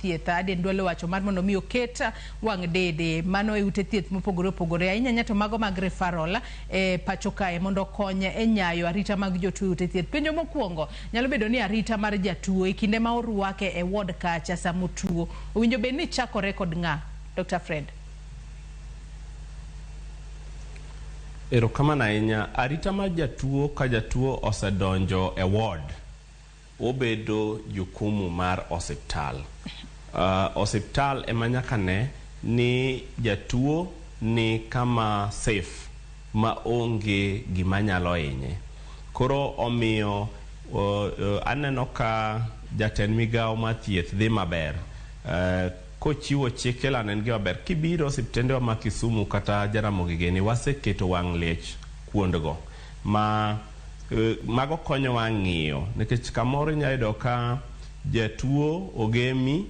thieth Aden Duale wacho mar mondo mi oket wang' dede mano e ute thieth mopogore opogore ahinya nyato mago mag referral pacho kae mondo konye e nyayo arita mag jotuo ute thieth. Penjo mokwongo nyalo bedo ni arita mar jatuo e kinde ma orwake e ward kacha samo tuo owinjo bed ni chakore kod ng'a? Dr. Fred. Erokamano ahinya. Arita mar jatuo ka jatuo osedonjo e ward obedo jukumu mar osiptal. Osiptal ema nyaka ne ni jatuo ni kama safe ma onge gima nyalo hinye. Koro omiyo aneno ka jatend migawo mar thieth dhi maber. Kochiwo chike lanen gima ber. Kibiro osiptende ma Kisumu kata Jaramogi gini waseketo wang' lech kuondgo ma mago konyo wa ng'iyo nikech kamoro nyayudo ka jatuo ogemi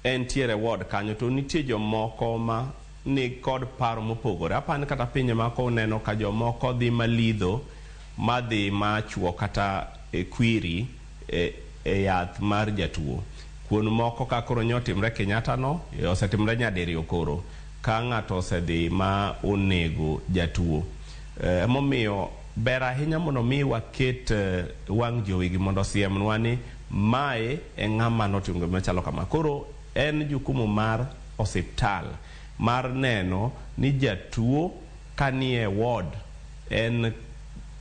entiere ward kanyo to nitie jomoko ma ni kod paro mopogore. Apani kata pinye mako neno ka jomoko dhi malidho madhi machuo kata kwiri e yath mar jatuo. Kuon moko ka koro nyotimre Kenyatta no osetimre nyadiriyo koro ka ng'ato osedhi ma onego jatuo. Momiyo ber ahinya mondo mi waket wang' jowigi mondo siemnwa ni mae e ng'ama notingo machalo kama. Koro en jukumu mar osiptal mar neno ni jatuo kanie ward en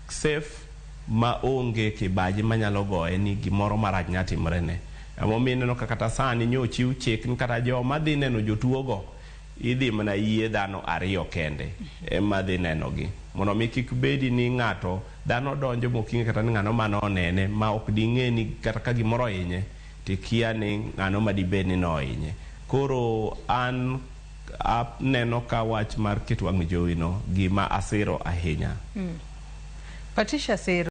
safe ma onge kibaji manyalo goye ni gimoro marach nyatimrene. Momiyo neno kata sani nyochiw chik ni kata joma dhi neno jotuo go idhi mana yie dhano ariyo kende ema dhi nenogi mondo mi kik bedi ni ng'ato dhano donjo mokinge kata ni ng'ano mano onene ma ok ding'e ni kata ka gimoro hinye tikia ni ng'ano madibed ni no hinye. Koro an neno ka wach mar keto wang' jowi no gima asiro ahinya. Patricia Sero.